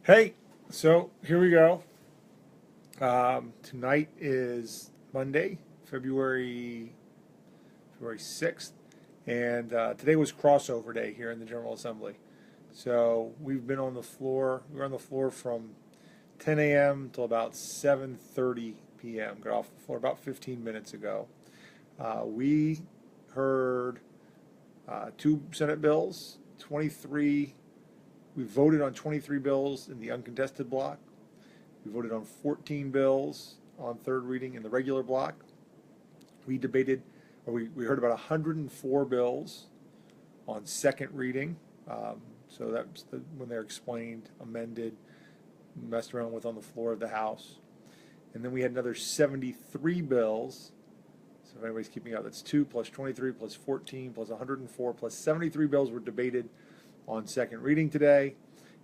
Hey, so here we go. Tonight is Monday, February 6th, and today was crossover day here in the General Assembly. So we've been on the floor. We were on the floor from 10 a.m. till about 7:30 p.m. Got off the floor about 15 minutes ago. We heard two Senate bills, 23. We voted on 23 bills in the uncontested block. We voted on 14 bills on third reading in the regular block. We debated, or we heard about 104 bills on second reading. So that's when they're explained, amended, messed around with on the floor of the House. And then we had another 73 bills. So if anybody's keeping up, that's 2 plus 23 plus 14 plus 104 plus 73 bills were debated on second reading today.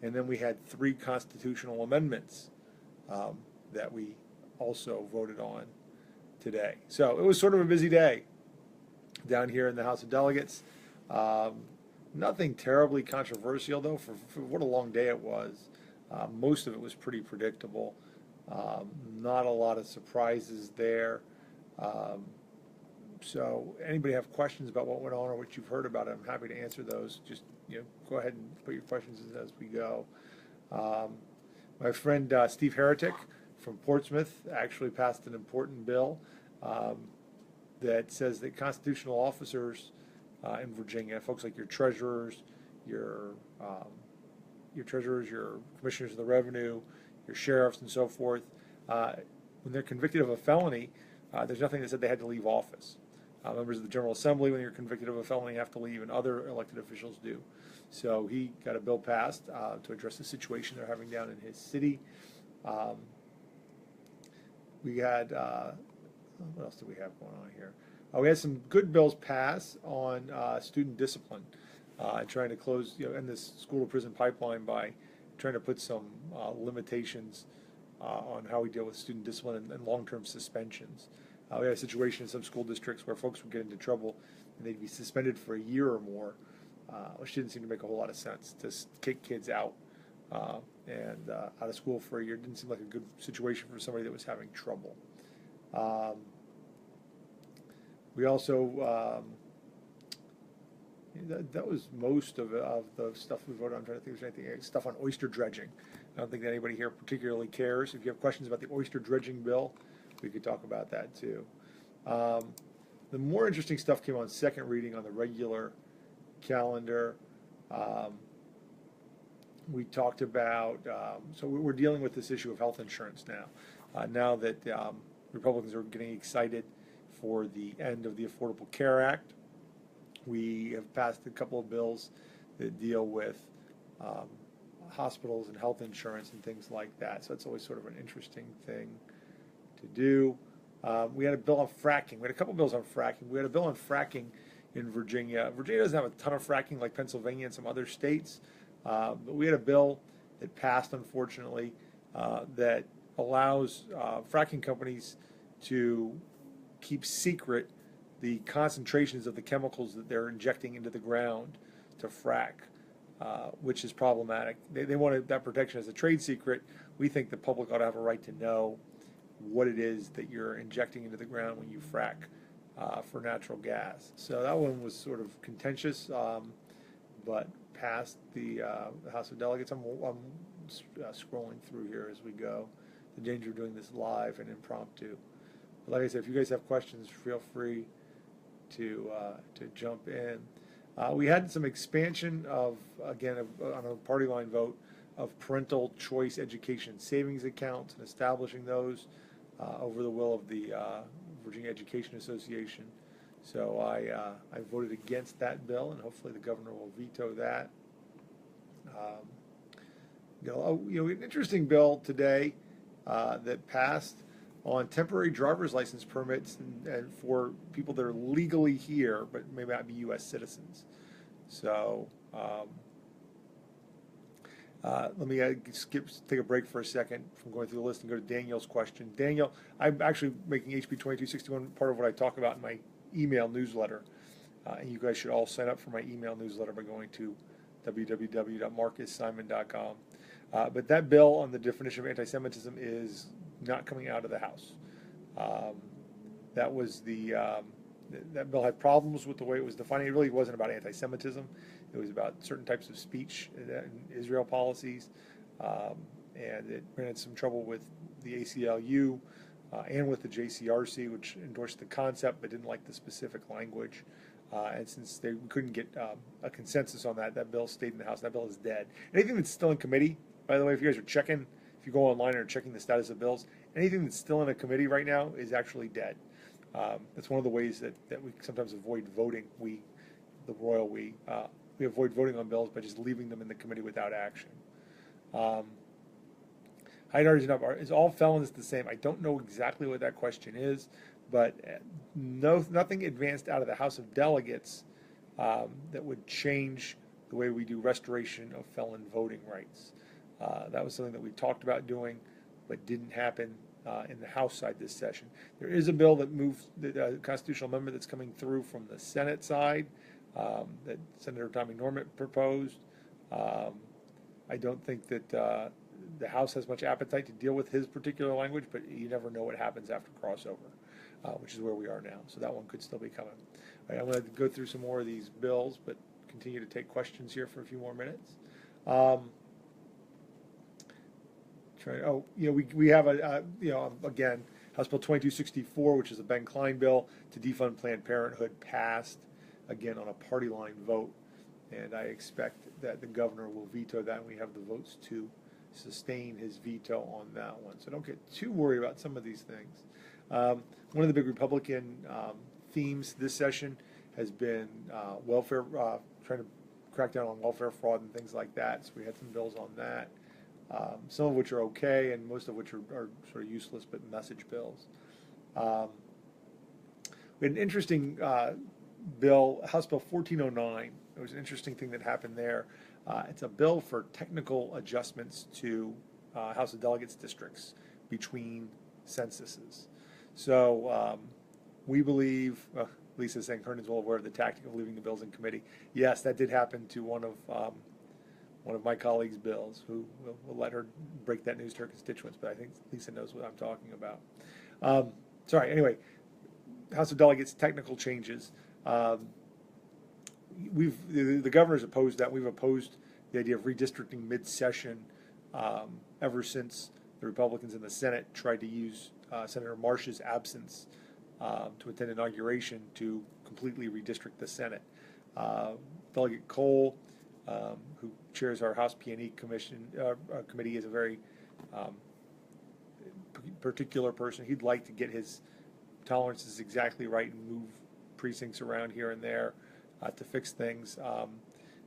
And then we had 3 constitutional amendments that we also voted on today. So it was sort of a busy day down here in the House of Delegates. Nothing terribly controversial, though, for what a long day it was. Most of it was pretty predictable. Not a lot of surprises there. So anybody have questions about what went on or what you've heard about it, I'm happy to answer those. Just go ahead and put your questions in as we go. My friend Steve Heretic from Portsmouth actually passed an important bill that says that constitutional officers in Virginia, folks like your treasurers, your commissioners of the revenue, your sheriffs, and so forth, when they're convicted of a felony, there's nothing that said they had to leave office. Members of the General Assembly, when you're convicted of a felony, have to leave, and other elected officials do. So he got a bill passed to address the situation they're having down in his city. We had, what else did we have going on here? We had some good bills pass on student discipline, trying to close, end this school to prison pipeline by trying to put some limitations on how we deal with student discipline and long-term suspensions. We had a situation in some school districts where folks would get into trouble and they'd be suspended for a year or more, which didn't seem to make a whole lot of sense. To kick kids out and out of school for a year didn't seem like a good situation for somebody that was having trouble. We also, that was most of the stuff we voted on. I'm trying to think if there's anything, stuff on oyster dredging. I don't think that anybody here particularly cares. If you have questions about the oyster dredging bill, we could talk about that too. The more interesting stuff came on second reading on the regular calendar. We talked about, so we're dealing with this issue of health insurance now. Now that Republicans are getting excited for the end of the Affordable Care Act, we have passed a couple of bills that deal with hospitals and health insurance and things like that. So it's always sort of an interesting thing to do. We had a bill on fracking. We had a couple bills on fracking. We had a bill on fracking in Virginia. Virginia doesn't have a ton of fracking like Pennsylvania and some other states, but we had a bill that passed, unfortunately, that allows fracking companies to keep secret the concentrations of the chemicals that they're injecting into the ground to frack, which is problematic. They wanted that protection as a trade secret. We think the public ought to have a right to know what it is that you're injecting into the ground when you frack for natural gas. So that one was sort of contentious, but passed the House of Delegates. I'm scrolling through here as we go. The danger of doing this live and impromptu. But like I said, if you guys have questions, feel free to jump in. We had some expansion of, again, on a party line vote, of parental choice education savings accounts and establishing those over the will of the Virginia Education Association. So I voted against that bill, and hopefully the governor will veto that. An interesting bill today that passed on temporary driver's license permits and for people that are legally here but may not be U.S. citizens. So let me take a break for a second from going through the list and go to Daniel's question. Daniel, I'm actually making HB 2261 part of what I talk about in my email newsletter. And you guys should all sign up for my email newsletter by going to www.marcussimon.com. But that bill on the definition of anti-Semitism is not coming out of the House. That was that bill had problems with the way it was defined. It really wasn't about anti-Semitism. It was about certain types of speech in Israel policies, and it ran into some trouble with the ACLU and with the JCRC, which endorsed the concept but didn't like the specific language. And since we couldn't get a consensus on that, that bill stayed in the House. That bill is dead. Anything that's still in committee, by the way, if you guys are checking, if you go online and are checking the status of bills, anything that's still in a committee right now is actually dead. That's one of the ways that we sometimes avoid voting. We avoid voting on bills by just leaving them in the committee without action. Is all felons the same? I don't know exactly what that question is, but nothing advanced out of the House of Delegates that would change the way we do restoration of felon voting rights. That was something that we talked about doing, but didn't happen in the House side this session. There is a bill that moved, the constitutional amendment that's coming through from the Senate side that Senator Tommy Norment proposed. I don't think that the House has much appetite to deal with his particular language, but you never know what happens after crossover, which is where we are now. So that one could still be coming. All right, I'm going to go through some more of these bills, but continue to take questions here for a few more minutes. We have again, House Bill 2264, which is a Ben Klein bill to defund Planned Parenthood, passed again on a party line vote, and I expect that the governor will veto that, and we have the votes to sustain his veto on that one. So don't get too worried about some of these things. One of the big Republican themes this session has been welfare, trying to crack down on welfare fraud and things like that. So we had some bills on that. Some of which are okay, and most of which are sort of useless, but message bills. We had an interesting bill, House Bill 1409. It was an interesting thing that happened there. It's a bill for technical adjustments to House of Delegates districts between censuses. So we believe, Lisa's saying Herndon's well aware of the tactic of leaving the bills in committee. Yes, that did happen to one of my colleagues' bills, who will let her break that news to her constituents, but I think Lisa knows what I'm talking about. Anyway, House of Delegates technical changes. The governor's opposed that. We've opposed the idea of redistricting mid-session ever since the Republicans in the Senate tried to use Senator Marsh's absence to attend inauguration to completely redistrict the Senate. Delegate Cole, who chairs our House P&E committee, is a very particular person. He'd like to get his tolerances exactly right and move precincts around here and there to fix things.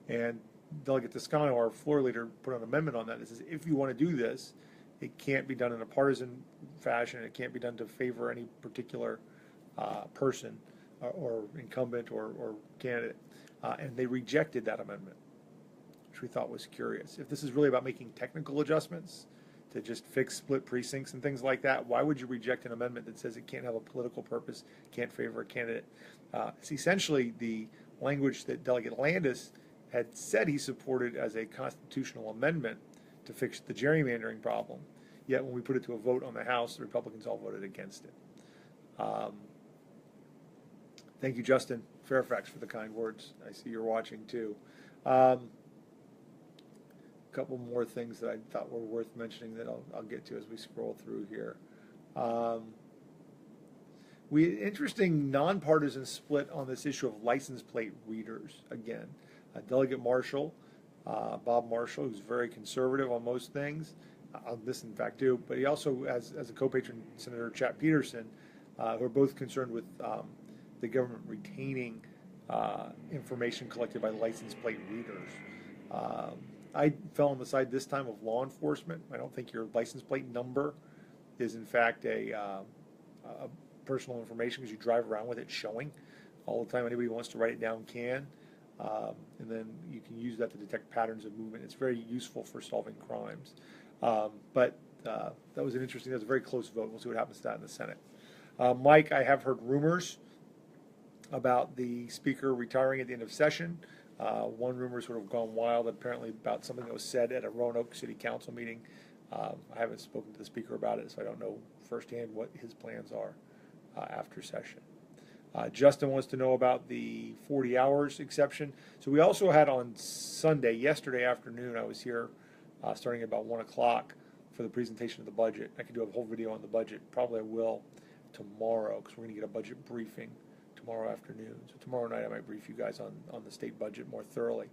And Delegate Toscano, our floor leader, put an amendment on that that says if you want to do this, it can't be done in a partisan fashion. It can't be done to favor any particular person or incumbent or candidate. And they rejected that amendment, which we thought was curious. If this is really about making technical adjustments to just fix split precincts and things like that, why would you reject an amendment that says it can't have a political purpose, can't favor a candidate? It's essentially the language that Delegate Landis had said he supported as a constitutional amendment to fix the gerrymandering problem. Yet when we put it to a vote on the House, the Republicans all voted against it. Thank you, Justin Fairfax, for the kind words. I see you're watching too. A couple more things that I thought were worth mentioning that I'll get to as we scroll through here. Interesting nonpartisan split on this issue of license plate readers. Again, Delegate Marshall, Bob Marshall, who's very conservative on most things, on this in fact too, but he also, as a co-patron, Senator Chap Peterson, who are both concerned with the government retaining information collected by license plate readers. I fell on the side this time of law enforcement. I don't think your license plate number is in fact a personal information, because you drive around with it showing all the time. Anybody who wants to write it down can. And then you can use that to detect patterns of movement. It's very useful for solving crimes. But that was that was a very close vote. We'll see what happens to that in the Senate. Mike, I have heard rumors about the Speaker retiring at the end of session. One rumor sort of gone wild, apparently about something that was said at a Roanoke City Council meeting. I haven't spoken to the speaker about it, so I don't know firsthand what his plans are after session. Justin wants to know about the 40 hours exception. So we also had on Sunday, yesterday afternoon, I was here starting at about 1 o'clock for the presentation of the budget. I could do a whole video on the budget. Probably I will tomorrow because we're going to get a budget briefing tomorrow afternoon. So tomorrow night I might brief you guys on the state budget more thoroughly.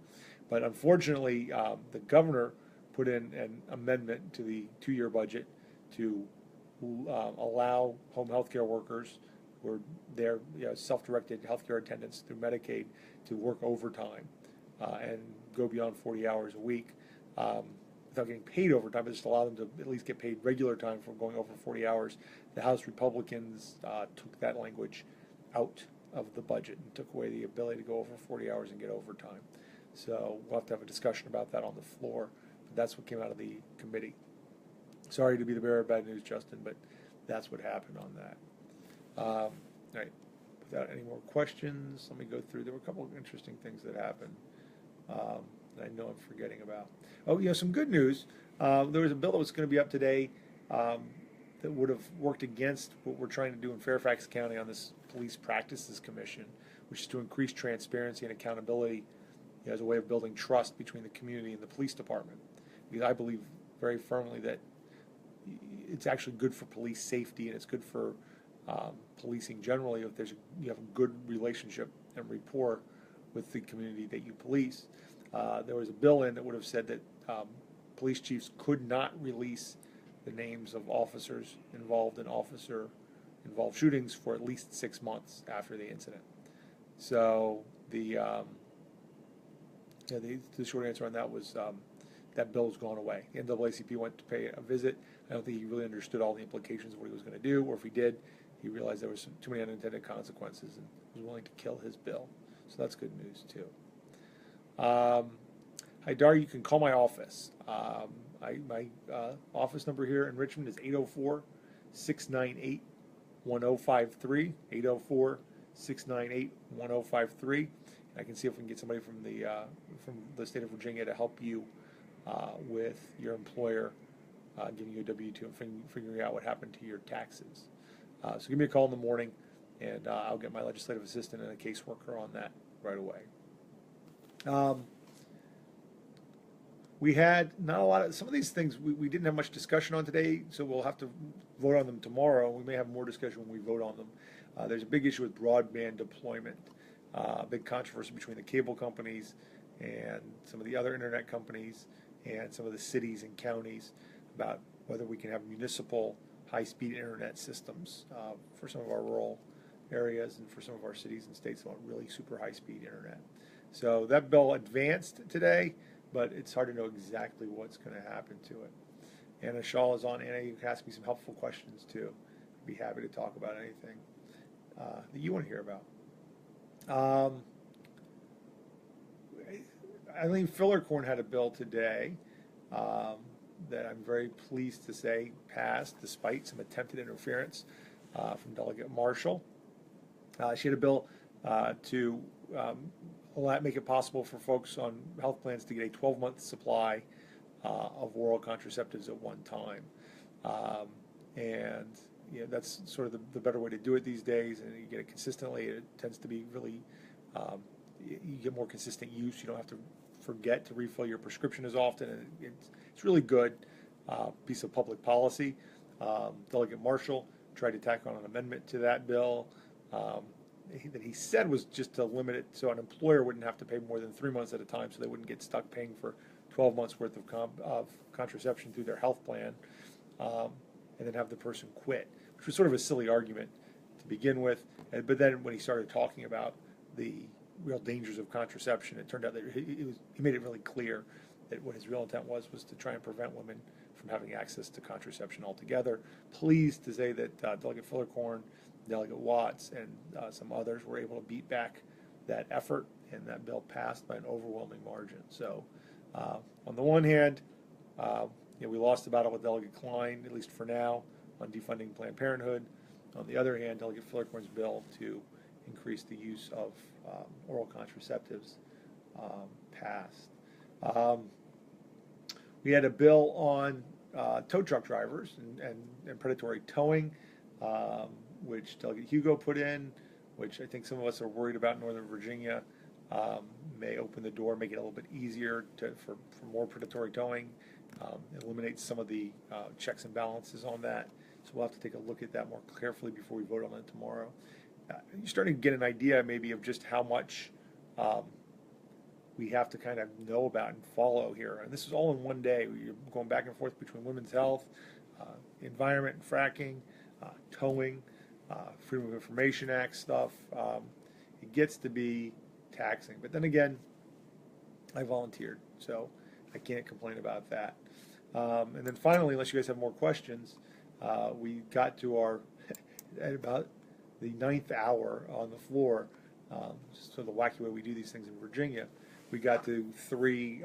But unfortunately, the governor put in an amendment to the 2-year budget to allow home health care workers who are there, self-directed healthcare attendants through Medicaid to work overtime and go beyond 40 hours a week without getting paid overtime, but just allow them to at least get paid regular time for going over 40 hours. The House Republicans took that language out of the budget and took away the ability to go over 40 hours and get overtime. So we'll have to have a discussion about that on the floor. But that's what came out of the committee. Sorry to be the bearer of bad news, Justin, but that's what happened on that. All right. Without any more questions, let me go through. There were a couple of interesting things that happened that I know I'm forgetting about. Oh, yeah, some good news. There was a bill that was going to be up today that would have worked against what we're trying to do in Fairfax County on this Police Practices Commission, which is to increase transparency and accountability as a way of building trust between the community and the police department. Because I believe very firmly that it's actually good for police safety and it's good for policing generally if you have a good relationship and rapport with the community that you police. There was a bill in that would have said that police chiefs could not release the names of officers involved in officer-involved shootings for at least 6 months after the incident. So the short answer on that was that bill's gone away. The NAACP went to pay a visit. I don't think he really understood all the implications of what he was going to do, or if he did, he realized there was too many unintended consequences and was willing to kill his bill. So that's good news too. Hi, Dar, you can call my office. My office number here in Richmond is 804-698-1053, 804-698-1053. I can see if we can get somebody from the state of Virginia to help you with your employer giving you a W-2 and figuring out what happened to your taxes. So give me a call in the morning, and I'll get my legislative assistant and a caseworker on that right away. We had not a lot of, some of these things we didn't have much discussion on today, so we'll have to vote on them tomorrow. We may have more discussion when we vote on them. There's a big issue with broadband deployment, big controversy between the cable companies and some of the other internet companies and some of the cities and counties about whether we can have municipal high-speed internet systems for some of our rural areas and for some of our cities and states that want really super high-speed internet. So that bill advanced today, but it's hard to know exactly what's going to happen to it. Anna Shaw is on. Anna, you can ask me some helpful questions too. I'd be happy to talk about anything that you want to hear about. Eileen Fillercorn had a bill today that I'm very pleased to say passed despite some attempted interference from Delegate Marshall. She had a bill to make it possible for folks on health plans to get a 12-month supply of oral contraceptives at one time. And that's sort of the better way to do it these days, and you get it consistently. It tends to be really, you get more consistent use. You don't have to forget to refill your prescription as often, and it's really good piece of public policy. Delegate Marshall tried to tack on an amendment to that bill that he said was just to limit it so an employer wouldn't have to pay more than 3 months at a time, so they wouldn't get stuck paying for 12 months worth of contraception through their health plan, and then have the person quit, which was sort of a silly argument to begin with. But then when he started talking about the real dangers of contraception, it turned out that he made it really clear that what his real intent was to try and prevent women from having access to contraception altogether. Pleased to say that Delegate Fillercorn, Delegate Watts, and some others were able to beat back that effort, and that bill passed by an overwhelming margin. So on the one hand, we lost the battle with Delegate Klein, at least for now, on defunding Planned Parenthood. On the other hand, Delegate Fillercorn's bill to increase the use of oral contraceptives passed. Um, we had a bill on tow truck drivers and predatory towing, um, which Delegate Hugo put in, which I think some of us are worried about Northern Virginia. May open the door, make it a little bit easier for more predatory towing, eliminate some of the checks and balances on that. So we'll have to take a look at that more carefully before we vote on it tomorrow. You're starting to get an idea maybe of just how much we have to kind of know about and follow here. And this is all in one day. You're going back and forth between women's health, environment and fracking, towing, Freedom of Information Act stuff. It gets to be taxing. But then again, I volunteered, so I can't complain about that. And then finally, unless you guys have more questions, we got to our, at about the 9th hour on the floor, just sort of the wacky way we do these things in Virginia, we got to 3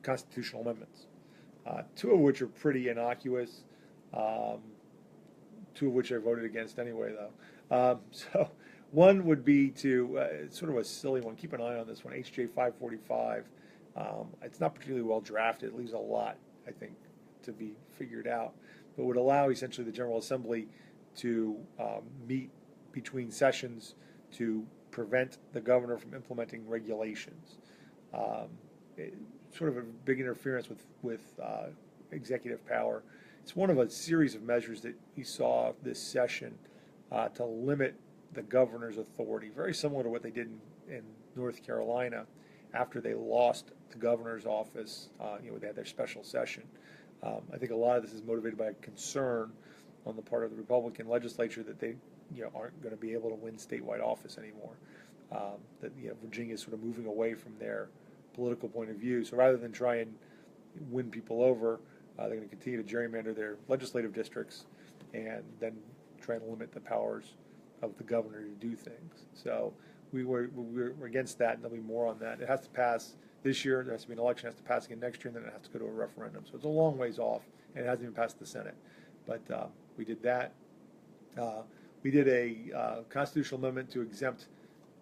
constitutional amendments, 2 of which are pretty innocuous, 2 of which I voted against anyway, though. So one would be to, it's sort of a silly one, keep an eye on this one, HJ 545. It's not particularly well drafted, it leaves a lot, I think, to be figured out, but would allow essentially the General Assembly to meet between sessions to prevent the governor from implementing regulations. Sort of a big interference with executive power. It's one of a series of measures that we saw this session to limit the governor's authority, very similar to what they did in North Carolina after they lost the governor's office. They had their special session. I think a lot of this is motivated by a concern on the part of the Republican legislature that they aren't going to be able to win statewide office anymore. That Virginia is sort of moving away from their political point of view. So rather than try and win people over, they're going to continue to gerrymander their legislative districts and then try and limit the powers of the governor to do things. So we're against that, and there'll be more on that. It has to pass this year. There has to be an election. It has to pass again next year, and then it has to go to a referendum. So it's a long ways off, and it hasn't even passed the Senate. But we did that. We did a constitutional amendment to exempt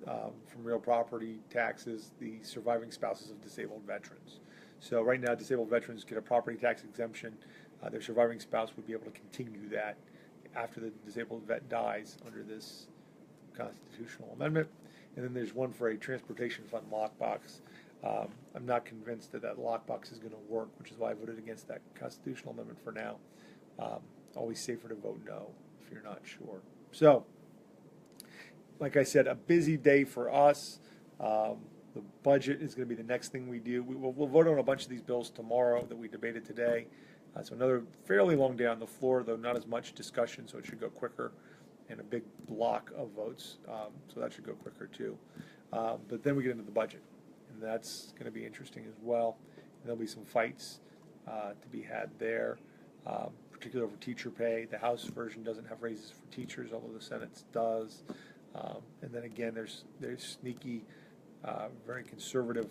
from real property taxes the surviving spouses of disabled veterans. So right now, disabled veterans get a property tax exemption. Their surviving spouse would be able to continue that after the disabled vet dies under this constitutional amendment. And then there's one for a transportation fund lockbox. I'm not convinced that lockbox is going to work, which is why I voted against that constitutional amendment for now. Always safer to vote no if you're not sure. So, like I said, a busy day for us. The budget is going to be the next thing we do. We'll vote on a bunch of these bills tomorrow that we debated today. So another fairly long day on the floor, though not as much discussion, so it should go quicker, and a big block of votes, so that should go quicker too. But then we get into the budget, and that's going to be interesting as well. And there'll be some fights to be had there, particularly over teacher pay. The House version doesn't have raises for teachers, although the Senate's does. And then again, there's sneaky, very conservative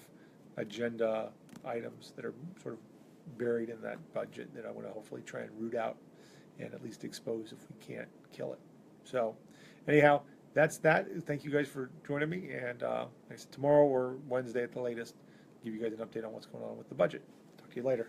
agenda items that are sort of buried in that budget that I want to hopefully try and root out and at least expose if we can't kill it. So anyhow, that's that. Thank you guys for joining me, and tomorrow or Wednesday at the latest, give you guys an update on what's going on with the budget. Talk to you later.